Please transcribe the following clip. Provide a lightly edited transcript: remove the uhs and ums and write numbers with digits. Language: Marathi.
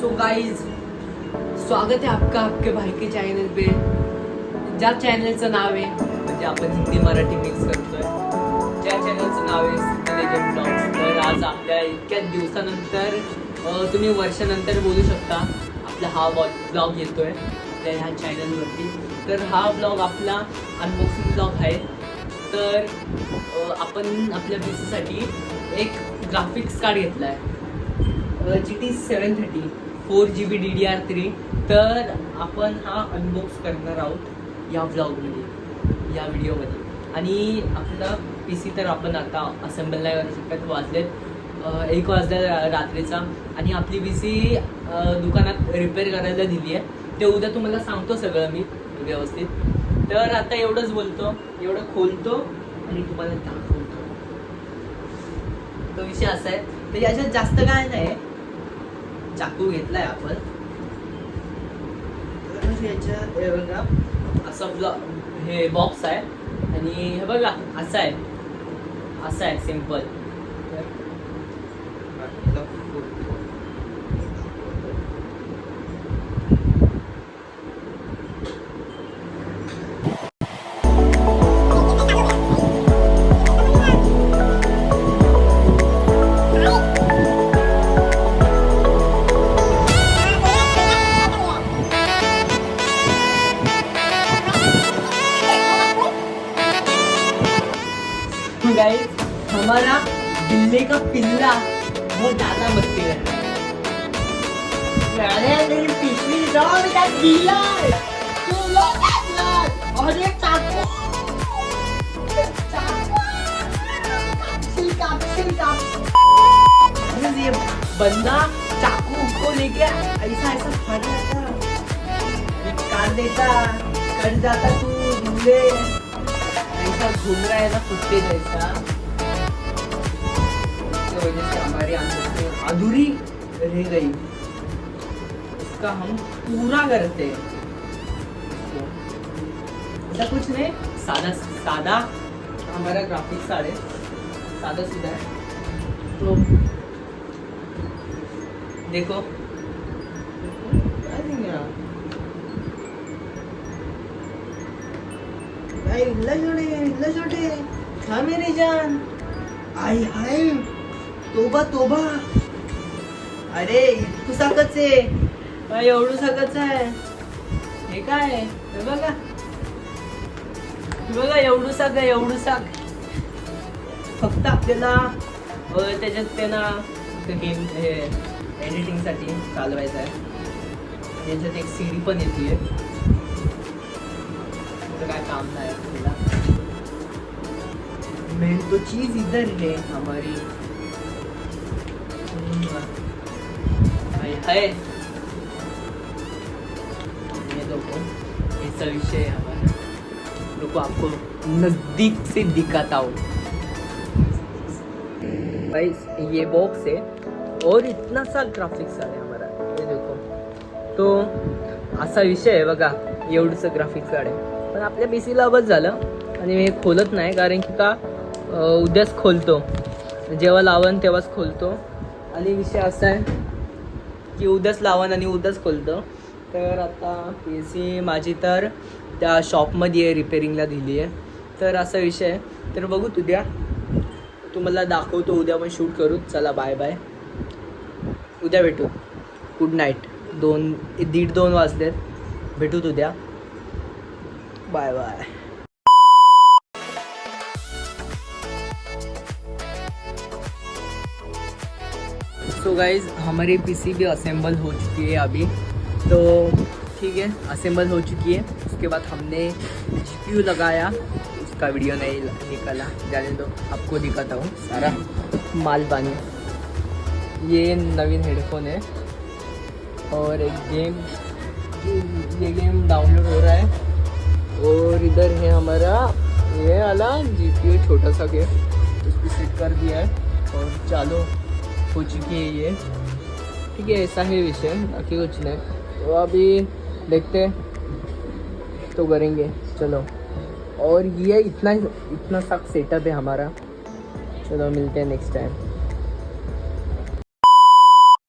सो गाइज, स्वागत है आपका आपके भाई के चॅनल पे, ज्या चॅनलचं नाव आहे म्हणजे आपण हिंदी मराठी मिक्स करतोय, ज्या चॅनलचं नाव आहे सिद्धी लेजंड ब्लॉग्स. तर आज आपल्या इतक्या दिवसानंतर तुम्ही वर्षानंतर बोलू शकता आपला हा ब्लॉग येतोय आपल्या ह्या चॅनलवरती. तर हा ब्लॉग आपला अनबॉक्सिंग ब्लॉग आहे. तर आपण आपल्या पीसीसाठी एक ग्राफिक्स कार्ड घेतला आहे GT 730 4GB DDR3. तर आपण हा अनबॉक्स करणार आहोत या व्लॉगमध्ये, या व्हिडिओमध्ये. आणि आपला PC तर आपण आता असेंबल नाही करू शकत. वाजलेत 1 वाजल्या रात्रीचा. आणि आपली PC दुकानात रिपेअर करायला दिली आहे. ते उद्या तुम्हाला सांगतो सगळं मी व्यवस्थित. तर आता एवढंच बोलतो, एवढं खोलतो आणि तुम्हाला दाखवतो. तो विषय असा आहे. तर याच्यात जास्त काय नाही, चाकू घेतलाय आपण. याच्यात हे बघा असं हे बॉक्स आहे आणि हे बघा असं आहे सिंपल. गाइस, हमारा बिल्ली का पिल्ला बहुत ज्यादा मस्ती है. मेरी पिछली दौड़ का गीला और एक चाकू ये बंदा चाकू को लेके ऐसा फट जाता, काट देता, कट जाता. तू दूल्हे ऐसा घूम रहा है ना कुत्ते जैसा. इसकी वजह से हमारी आंखें अधूरी रह गई. इसका हम पूरा करते हैं. ऐसा कुछ नहीं, सादा हमारा ग्राफिक्स कार्ड है, सादा सीधा है. तो देखो हिल्ला छोटे हाँ मेरी जान. आई हाय, तोबा तोबा. अरे तू साकच आहे, एवढू साकच आहे. हे काय हे बघा एवढू साक. फक्त आपल्याला त्याच्यात त्यांना गेम हे एडिटिंगसाठी चालवायचं आहे. याच्यात एक CD पण येते. काय काम नाही आपल्याला. मेन तो चीज इधर है हमारी. है ये देखो, ऐसा विषय है हमारा. रुको आपको नजदीक से दिखाता हूँ. गाइस, ये बॉक्स है और इतना सा ग्राफिक्स कार्ड है हमारा. ये देखो. तो असा विषय आहे बघा, एवढंसं ग्राफिक्स कार्ड आहे. पण आपल्या PCला बस झालं आणि मी खोलत नाही, कारण की का उद्याच खोलतो. जेव्हा लावन तेव्हाच खोलतो. आणि विषय असा आहे की उद्याच लावन आणि उद्याच खोलतो. तर आता PC माझी तर त्या शॉपमध्ये रिपेअरिंगला दिली आहे. तर असा विषय आहे. तर बघू उद्या तुम्हाला दाखवतो. उद्या पण शूट करू. चला बाय बाय, उद्या भेटू. Good night. 1:30 वाजलेत. भेटूत उद्या. Bye bye. सो गाइज, हमारी PC भी असेंबल हो चुकी है अभी. तो ठीक है, असेंबल हो चुकी है. उसके बाद हमने GPU लगाया. उसका वीडियो नहीं निकाला, जाने दो, आपको दिखाता हूँ सारा माल पानी. ये नवीन हेडफोन है और एक ये गेम डाउनलोड हो रहा है. और इधर है हमारा ये वाला GPU छोटा सा गेम, उसको सेट कर दिया है और चालू हो चुकी है ये. ठीक है, ऐसा है विषय, बाकी कुछ नहीं. तो अभी देखते तो करेंगे. चलो. और ये इतना सा सेटअप है हमारा. चलो मिलते हैं नेक्स्ट टाइम.